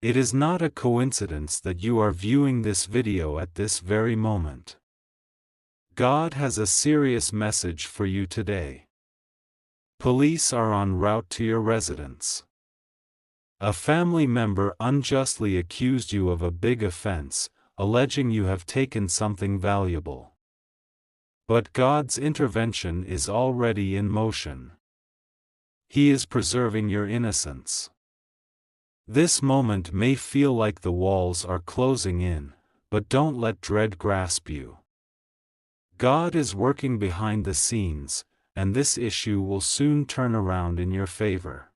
It is not a coincidence that you are viewing this video at this very moment. God has a serious message for you today. Police are en route to your residence. A family member unjustly accused you of a big offense, alleging you have taken something valuable. But God's intervention is already in motion. He is preserving your innocence. This moment may feel like the walls are closing in, but don't let dread grasp you. God is working behind the scenes, and this issue will soon turn around in your favor.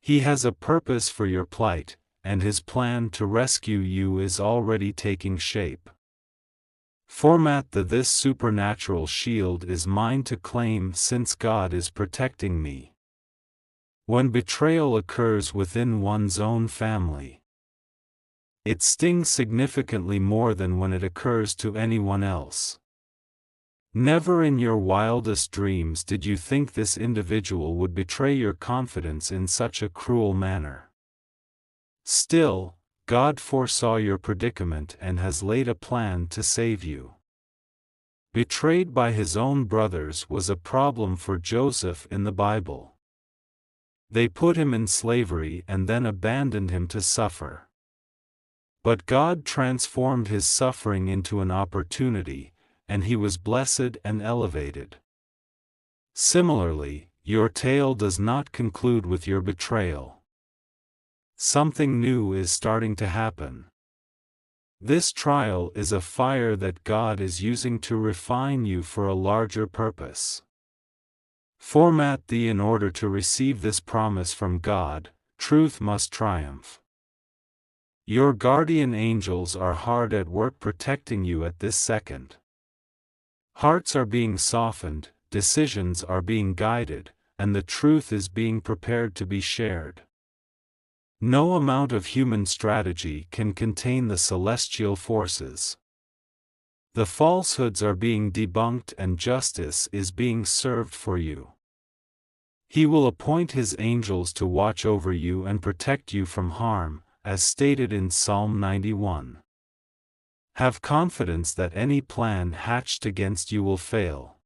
He has a purpose for your plight, and His plan to rescue you is already taking shape. Format This supernatural shield is mine to claim since God is protecting me. When betrayal occurs within one's own family, it stings significantly more than when it occurs to anyone else. Never in your wildest dreams did you think this individual would betray your confidence in such a cruel manner. Still, God foresaw your predicament and has laid a plan to save you. Betrayed by his own brothers was a problem for Joseph in the Bible. They put him in slavery and then abandoned him to suffer. But God transformed his suffering into an opportunity, and he was blessed and elevated. Similarly, your tale does not conclude with your betrayal. Something new is starting to happen. This trial is a fire that God is using to refine you for a larger purpose. Format In order to receive this promise from God, truth must triumph. Your guardian angels are hard at work protecting you at this second. Hearts are being softened, decisions are being guided, and the truth is being prepared to be shared. No amount of human strategy can contain the celestial forces. The falsehoods are being debunked and justice is being served for you. He will appoint his angels to watch over you and protect you from harm, as stated in Psalm 91. Have confidence that any plan hatched against you will fail.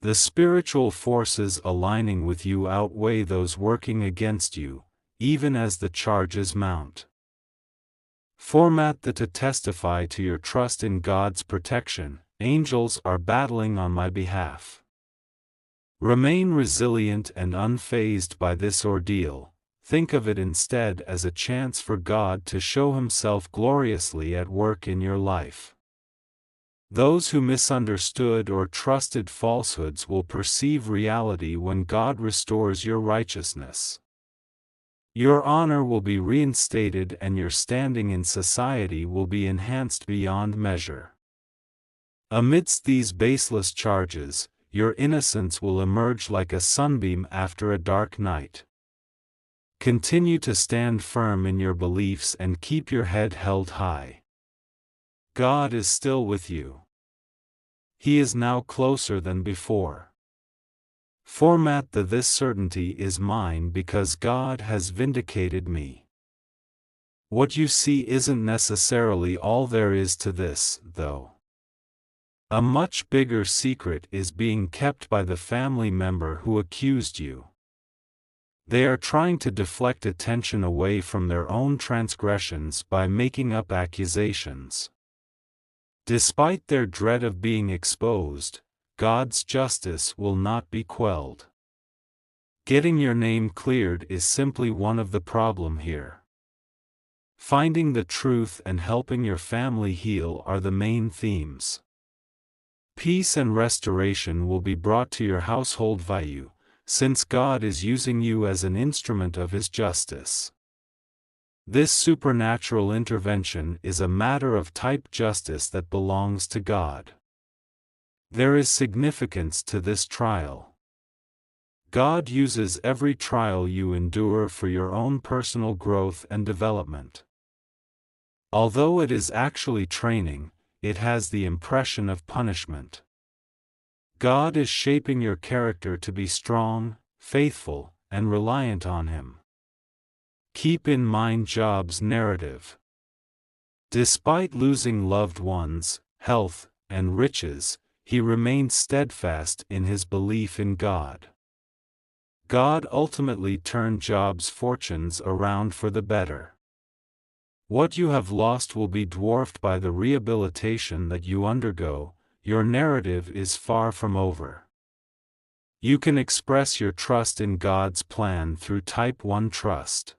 The spiritual forces aligning with you outweigh those working against you, even as the charges mount. Format To testify to your trust in God's protection, angels are battling on my behalf. Remain resilient and unfazed by this ordeal. Think of it instead as a chance for God to show Himself gloriously at work in your life. Those who misunderstood or trusted falsehoods will perceive reality when God restores your righteousness. Your honor will be reinstated and your standing in society will be enhanced beyond measure. Amidst these baseless charges, your innocence will emerge like a sunbeam after a dark night. Continue to stand firm in your beliefs and keep your head held high. God is still with you. He is now closer than before. Format This certainty is mine because God has vindicated me. What you see isn't necessarily all there is to this, though. A much bigger secret is being kept by the family member who accused you. They are trying to deflect attention away from their own transgressions by making up accusations. Despite their dread of being exposed, God's justice will not be quelled. Getting your name cleared is simply one of the problem here. Finding the truth and helping your family heal are the main themes. Peace and restoration will be brought to your household via you, since God is using you as an instrument of His justice. This supernatural intervention is a matter of type justice that belongs to God. There is significance to this trial. God uses every trial you endure for your own personal growth and development. Although it is actually training, it has the impression of punishment. God is shaping your character to be strong, faithful, and reliant on Him. Keep in mind Job's narrative. Despite losing loved ones, health, and riches, he remained steadfast in his belief in God. God ultimately turned Job's fortunes around for the better. What you have lost will be dwarfed by the rehabilitation that you undergo. Your narrative is far from over. You can express your trust in God's plan through Type 1 trust.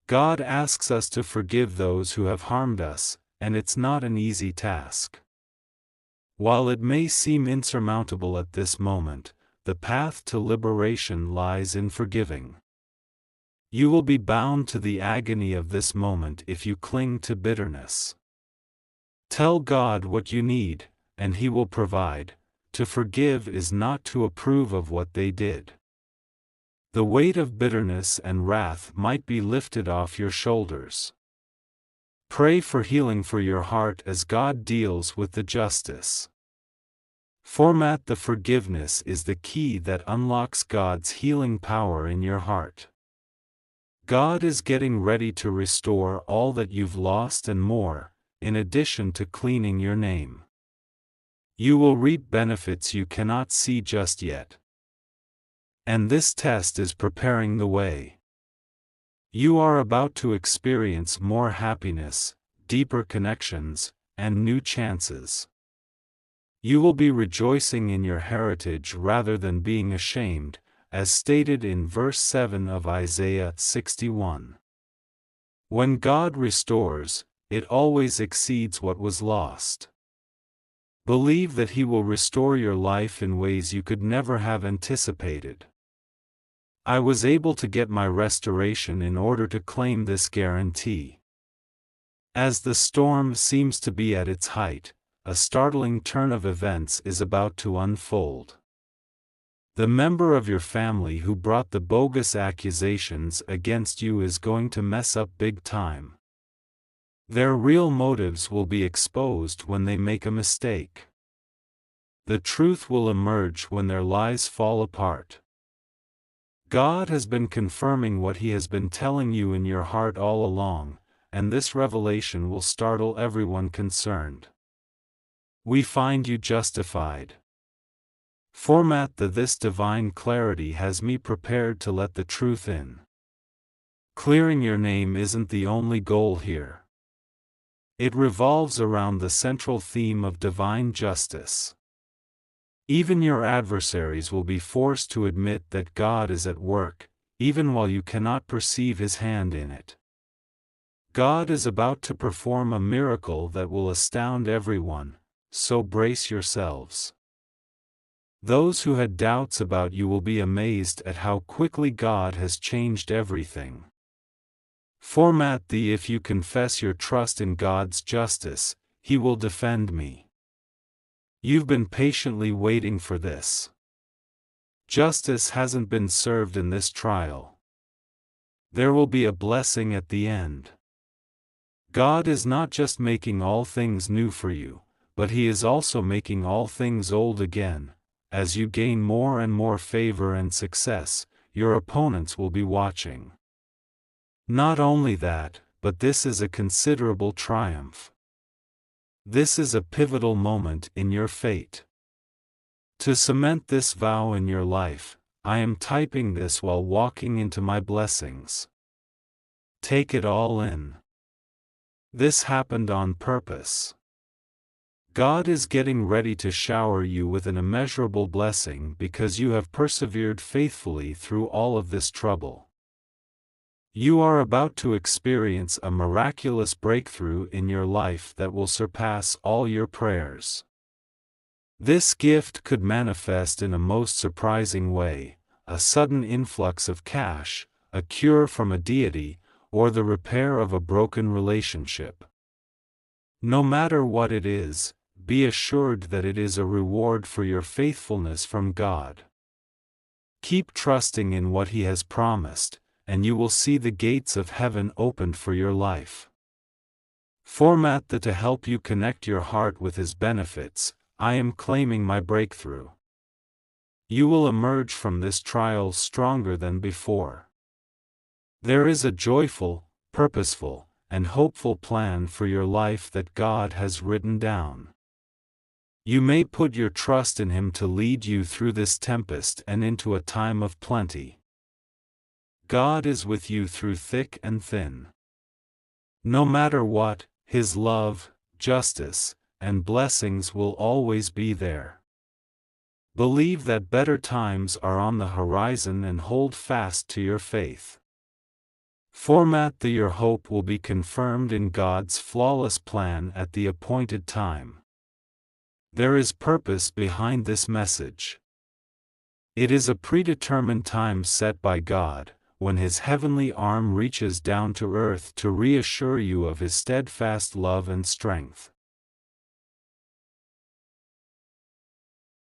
God asks us to forgive those who have harmed us, and it's not an easy task. While it may seem insurmountable at this moment, the path to liberation lies in forgiving. You will be bound to the agony of this moment if you cling to bitterness. Tell God what you need, and He will provide. To forgive is not to approve of what they did. The weight of bitterness and wrath might be lifted off your shoulders. Pray for healing for your heart as God deals with the justice. Format the forgiveness is the key that unlocks God's healing power in your heart. God is getting ready to restore all that you've lost and more, in addition to cleaning your name. You will reap benefits you cannot see just yet. And this test is preparing the way. You are about to experience more happiness, deeper connections, and new chances. You will be rejoicing in your heritage rather than being ashamed, as stated in verse 7 of Isaiah 61. When God restores, it always exceeds what was lost. Believe that He will restore your life in ways you could never have anticipated. I was able to get my restoration in order to claim this guarantee. As the storm seems to be at its height, a startling turn of events is about to unfold. The member of your family who brought the bogus accusations against you is going to mess up big time. Their real motives will be exposed when they make a mistake. The truth will emerge when their lies fall apart. God has been confirming what He has been telling you in your heart all along, and this revelation will startle everyone concerned. We find you justified. Format this divine clarity has me prepared to let the truth in. Clearing your name isn't the only goal here. It revolves around the central theme of divine justice. Even your adversaries will be forced to admit that God is at work, even while you cannot perceive His hand in it. God is about to perform a miracle that will astound everyone, so brace yourselves. Those who had doubts about you will be amazed at how quickly God has changed everything. Format if you confess your trust in God's justice, He will defend me. You've been patiently waiting for this. Justice hasn't been served in this trial. There will be a blessing at the end. God is not just making all things new for you, but He is also making all things old again. As you gain more and more favor and success, your opponents will be watching. Not only that, but this is a considerable triumph. This is a pivotal moment in your fate. To cement this vow in your life, I am typing this while walking into my blessings. Take it all in. This happened on purpose. God is getting ready to shower you with an immeasurable blessing because you have persevered faithfully through all of this trouble. You are about to experience a miraculous breakthrough in your life that will surpass all your prayers. This gift could manifest in a most surprising way: a sudden influx of cash, a cure from a deity, or the repair of a broken relationship. No matter what it is, be assured that it is a reward for your faithfulness from God. Keep trusting in what He has promised, and you will see the gates of heaven opened for your life. Format to help you connect your heart with His benefits. I am claiming my breakthrough. You will emerge from this trial stronger than before. There is a joyful, purposeful, and hopeful plan for your life that God has written down. You may put your trust in Him to lead you through this tempest and into a time of plenty. God is with you through thick and thin. No matter what, His love, justice, and blessings will always be there. Believe that better times are on the horizon and hold fast to your faith. Format that your hope will be confirmed in God's flawless plan at the appointed time. There is purpose behind this message. It is a predetermined time set by God, when His heavenly arm reaches down to earth to reassure you of His steadfast love and strength.